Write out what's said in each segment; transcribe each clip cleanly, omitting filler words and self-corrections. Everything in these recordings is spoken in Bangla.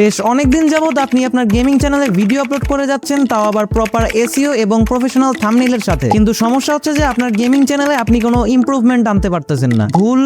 বেশ অনেকদিন যাবত আপনি আপনার গেমিং চ্যানেলে ভিডিও আপলোড করে যাচ্ছেন, তাও আবার প্রপার এসইও এবং প্রফেশনাল থাম্বনেইলের সাথে। কিন্তু সমস্যা হচ্ছে যে আপনার গেমিং চ্যানেলে আপনি কোনো ইমপ্রুভমেন্ট আনতে পারতেছেন না। ভুল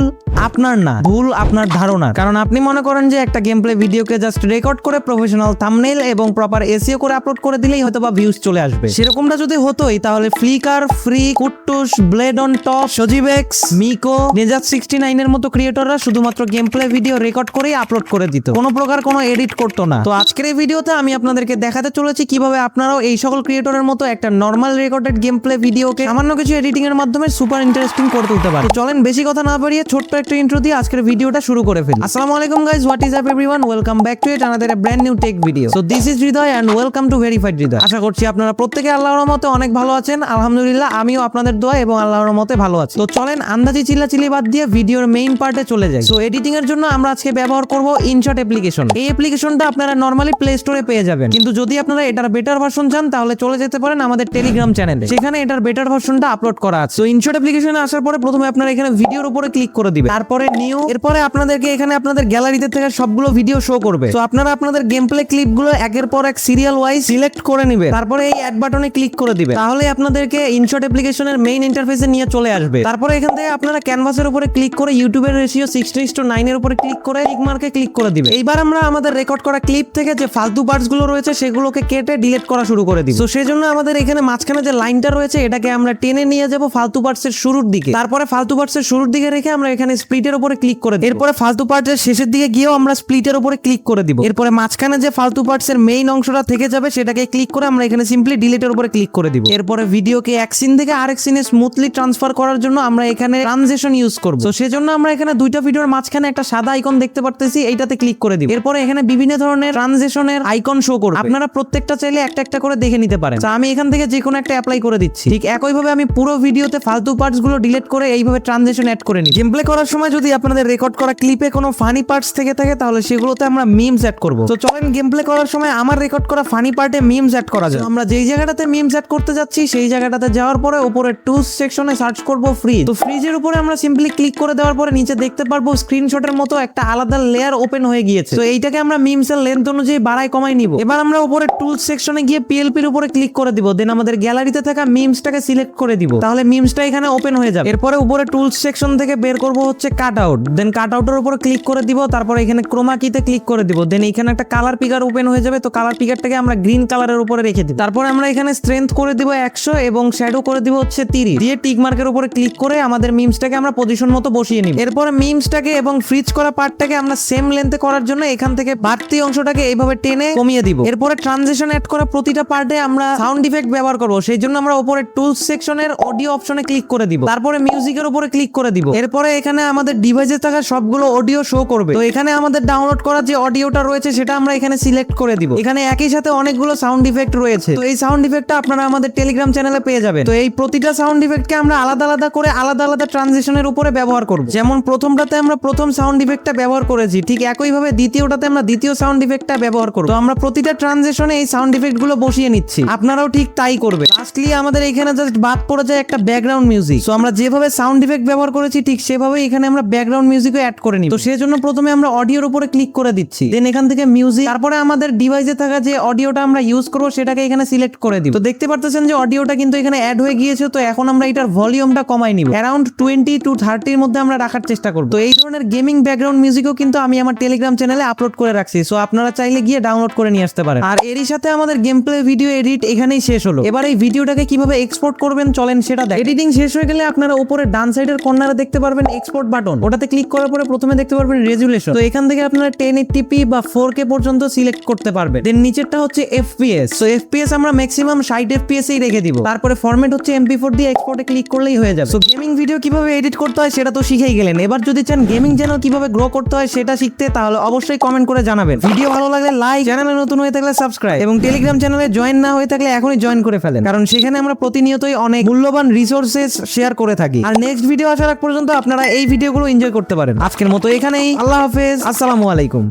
আপনার না, ভুল আপনার ধারণা। কারণ আপনি মনে করেন যে একটা গেম প্লে ভিডিওকে জাস্ট রেকর্ড করে প্রফেশনাল থাম্বনেইল এবং প্রপার এসইও করে আপলোড করে দিলেই হয়তো বা ভিউজ চলে আসবে। সেরকমটা যদি হতোই তাহলে ফ্লিকার, ফ্রি, কুট্টুস, ব্লেড অন টপ, সজিবেক্স, মিকো, নেজাত 69 এর মতো ক্রিয়েটররা শুধুমাত্র গেম প্লে ভিডিও রেকর্ড করেই আপলোড করে দিত, কোনো প্রকার কোনো এডিট করতো না। তো আজকের এই ভিডিওতে আমি আপনাদেরকে দেখাতে চলেছি কিভাবে আপনারাও এই সকল ক্রিয়েটরের মতো একটা নর্মাল রেকর্ডেড গেম প্লে ভিডিওকে সামান্য কিছু এডিটিং এর মাধ্যমে সুপার ইন্টারেস্টিং করে তুলতে পারে। তো চলেন বেশি কথা না বাড়িয়ে ছোট্ট একটা ইন্ট্রো দিয়ে আজকের ভিডিওটা শুরু করে ফেলি। আসসালামু আলাইকুম guys, what is up everyone, welcome back to it another brand new tech video. So this is Hridoy and welcome to verified Hridoy. আশা করছি আপনারা প্রত্যেকে আল্লাহর রহমতে অনেক ভালো আছেন। আলহামদুলিল্লাহ আমিও আপনাদের দোয়া এবং আল্লাহর রহমতে ভালো আছি। তো চলেন আন্দাজি চিল্লাচিল্লি বাদ দিয়ে ভিডিওর মেইন পার্টে চলে যাই। সো এডিটিং এর জন্য আমরা আজকে ব্যবহার করব ইনশট অ্যাপ্লিকেশন। এই অ্যাপ্লিকেশনটা আপনারা নরমালি প্লে স্টোরে পেয়ে যাবেন, কিন্তু যদি আপনারা এটার বেটার ভার্সন চান তাহলে চলে যেতে পারেন আমাদের টেলিগ্রাম চ্যানেলে, সেখানে এটার বেটার ভার্সনটা আপলোড করা আছে। তো ইনশট অ্যাপ্লিকেশনে আসার পরে প্রথমে আপনারা এখানে ভিডিওর উপরে ক্লিক করে দিবেন, তারপরে নিউ, এরপরে আপনাদেরকে এখানে আপনাদের গ্যালারিতে থেকে সবগুলো ভিডিও শো করবে। তো আপনারা আপনাদের গেম প্লে ক্লিপগুলো একের পর এক সিরিয়াল ওয়াইজ সিলেক্ট করে নেবেন, তারপরে এই অ্যাড বাটনে ক্লিক করে দিবেন, তাহলে আপনাদেরকে ইনশট অ্যাপ্লিকেশনের মেইন ইন্টারফেসে নিয়ে চলে আসবে। তারপরে এখান থেকে আপনারা ক্যানভাসের উপরে ক্লিক করে ইউটিউবের রেশিও 60:9 এর উপরে ক্লিক করে টিক মার্কে ক্লিক করে দিবেন। এইবার আমরা আমাদের রেকর্ড করা ক্লিপ থেকে যে ফালতু পার্টস গুলো রয়েছে সেগুলোকে কেটে ডিলিট করা শুরু করে দিব। তো সেজন্য আমাদের এখানে মাঝখানে যে লাইনটা রয়েছে এটাকে আমরা টেনে নিয়ে যাব ফালতু পার্টস এর শুরুর দিকে। তারপরে ফালতু পার্টস এর শুরুর দিকে রেখে আমরা এখানে স্প্লিটের উপরে ক্লিক করে দিব। এরপরে ফালতু পার্টস এর শেষের দিকে গিয়েও আমরা স্প্লিটের উপরে ক্লিক করে দিব। এরপরে মাঝখানে যে ফালতু পার্টস এর মেইন অংশটা থেকে যাবে সেটাকে ক্লিক করে আমরা এখানে সিম্পলি ডিলিটের উপরে ক্লিক করে দিব। এরপরে ভিডিওকে এক সিন থেকে আরেক সিনে স্মুথলি ট্রান্সফার করার জন্য আমরা এখানে ট্রানজিশন ইউজ করব। তো সেজন্য আমরা এখানে দুইটা ভিডিওর মাঝখানে একটা সাদা আইকন দেখতে পারতেছি, এইটাতে ক্লিক করে দিব। এরপরে এখানে বিভিন্ন ধরনের ট্রানজিশনের আইকন শো করবে, আপনারা প্রত্যেকটা চাইলে একটা একটা করে দেখে নিতে পারেন। তো আমি এখান থেকে যে কোনো একটা অ্যাপ্লাই করে দিচ্ছি। ঠিক একইভাবে আমি পুরো ভিডিওতে ফালতু পার্টস গুলো ডিলিট করে এইভাবে ট্রানজিশন অ্যাড করে নিই। গেম প্লে করার সময় যদি আপনাদের রেকর্ড করা ক্লিপে কোনো ফানি পার্টস থেকে থাকে তাহলে সেগুলোতে আমরা মিমস অ্যাড করব। তো চলেন গেম প্লে করার সময় আমার রেকর্ড করা ফানি পার্টে মিমস অ্যাড করা যায়। আমরা যেই জায়গাটাতে মিমস অ্যাড করতে যাচ্ছি সেই জায়গাটাতে যাওয়ার পরে উপরে টুলস সেকশনে সার্চ করব ফ্রিজ। তো ফ্রিজের উপরে আমরা সিম্পলি ক্লিক করে দেওয়ার পরে নিচে দেখতে পারবো স্ক্রিনশটের মতো একটা আলাদা লেয়ার ওপেন হয়ে গিয়েছে। তো এইটাকে আমরা মিমস এর লেন্থ অনুযায়ী বাড়াই কমাই নিব। এবার আমরা উপরে টুলস সেকশনে গিয়ে পিএলপির উপরে ক্লিক করে দিব, দেন আমাদের গ্যালারিতে থাকা মিমসটাকে সিলেক্ট করে দিব, তাহলে মিমসটা এখানে ওপেন হয়ে যাবে। এরপরে উপরে টুলস সেকশন থেকে বের করব হচ্ছে কাট আউট, দেন কাট আউটের উপরে ক্লিক করে দিব, তারপরে এখানে ক্রোমা কিতে ক্লিক করে দিব, দেন এখানে একটা কালার পিকার ওপেন হয়ে যাবে। তো কালার পিকারটাকে আমরা গ্রিন কালারের উপরে রেখে দিব। তারপরে আমরা এখানে স্ট্রেংথ করে দিব 100 এবং শ্যাডো করে দিব হচ্ছে 30 দিয়ে টিক মার্কের উপরে ক্লিক করে আমাদের মিমসটাকে আমরা পজিশন মতো বসিয়ে নিব। এরপরে মিমসটাকে এবং ফ্রিজ করা পার্টটাকে আমরা সেম লেন্থে করার জন্য এখান থেকে বাড়তি অংশটাকে এইভাবে টেনে কমিয়ে দিব। এরপরে ট্রানজিশন অ্যাড করা প্রতিটা পার্টে আমরা সাউন্ড ইফেক্ট ব্যবহার করব, সেই জন্য আমরা উপরে টুলস সেকশনের অডিও অপশনে ক্লিক করে দিব, তারপরে মিউজিকের উপরে ক্লিক করে দিব। এরপরে এখানে আমাদের ডিভাইসে থাকা সবগুলো অডিও শো করবে। তো এখানে আমাদের ডাউনলোড করা যে অডিওটা রয়েছে সেটা আমরা এখানে সিলেক্ট করে দিব। এখানে একই সাথে অনেকগুলো সাউন্ড ইফেক্ট রয়েছে, তো এই সাউন্ড ইফেক্টটা আপনারা আমাদের টেলিগ্রাম চ্যানেলে পেয়ে যাবেন। তো এই প্রতিটা সাউন্ড ইফেক্টকে আমরা আলাদা আলাদা করে আলাদা আলাদা ট্রানজিশনের উপরে ব্যবহার করব। যেমন প্রথমটাতে আমরা প্রথম সাউন্ড ইফেক্টটা ব্যবহার করেছি, ঠিক একইভাবে দ্বিতীয়টাতে আমরা দ্বিতীয় সাউন্ড ইফেক্টটা ব্যবহার করব। তো আমরা প্রতিটা ট্রানজিশনে এই সাউন্ড ইফেক্ট গুলো বসিয়ে নিচ্ছি, আপনারাও ঠিক তাই করবে। লাস্টলি আমাদের এখানে জাস্ট বাদ পড়ে যায় একটা ব্যাকগ্রাউন্ড মিউজিক। তো আমরা যেভাবে সাউন্ড ইফেক্ট ব্যবহার করেছি ঠিক সেভাবে এখানে আমরা ব্যাকগ্রাউন্ড মিউজিকও অ্যাড করে নিই। তো সেই জন্য প্রথমে আমরা অডিওর উপরে ক্লিক করে দিচ্ছি, দেন এখান থেকে মিউজিক, তারপরে আমাদের ডিভাইসে থাকা যে অডিওটা আমরা ইউজ করব সেটাকে এখানে সিলেক্ট করে দিব। তো দেখতে পারতেছেন যে অডিওটা কিন্তু এখানে অ্যাড হয়ে গিয়েছে। তো এখন আমরা এটার ভলিউমটা কমাই নিব, অ্যারাউন্ড 20 to 30 এর মধ্যে আমরা রাখার চেষ্টা করব। তো এই ধরনের গেমিং ব্যাকগ্রাউন্ড মিউজিকও কিন্তু আমি আমার টেলিগ্রাম চ্যানেলে আপলোড করে রাখছি, সো আপনারা চাইলে গিয়ে ডাউনলোড করে নিয়ে আসতে পারেন। আর এরই সাথে আমাদের গেম প্লে ভিডিও এডিট এখানেই শেষ হলো। এবার এই ভিডিওটাকে কিভাবে এক্সপোর্ট করবেন চলেন সেটা দেখ। এডিটিং শেষ হয়ে গেলে আপনারা উপরে ডান সাইডের কর্নারে দেখতে পারবেন এক্সপোর্ট বাটন, ওটাতে ক্লিক করার পরে প্রথমে দেখতে পারবেন রেজুলেশন। তো এখান থেকে আপনারা 1080p বা 4K পর্যন্ত সিলেক্ট করতে পারবেন। দেন নিচেরটা হচ্ছে FPS। তো FPS আমরা ম্যাক্সিমাম 60 FPS এই রেখে দিব। তারপরে ফরম্যাট হচ্ছে MP4 দিয়ে এক্সপোর্টে ক্লিক করলেই হয়ে যাবে। সো গেমিং ভিডিও কিভাবে এডিট করতে হয় সেটা তো শিখেই গেলেন। এবার যদি চান গেমিং চ্যানেল কিভাবে গ্রো করতে হয় সেটা শিখতে, তাহলে অবশ্যই কমেন্ট করে জানাবেন। ভিডিও ভালো লাগলে লাইক, চ্যানেলে নতুন হয়ে থাকলে সাবস্ক্রাইব এবং টেলিগ্রাম চ্যানেলে জয়েন না হয়ে থাকলে এখনই জয়েন করে ফেলেন, কারণ সেখানে আমরা প্রতিনিয়তই অনেক মূল্যবান রিসোর্সেস শেয়ার করে থাকি। আর নেক্সট ভিডিও আসার আগ পর্যন্ত আপনারা এই ভিডিওগুলো এনজয় করতে পারেন। আজকের মতো এখানেই, আল্লাহ হাফেজ, আসসালামু আলাইকুম।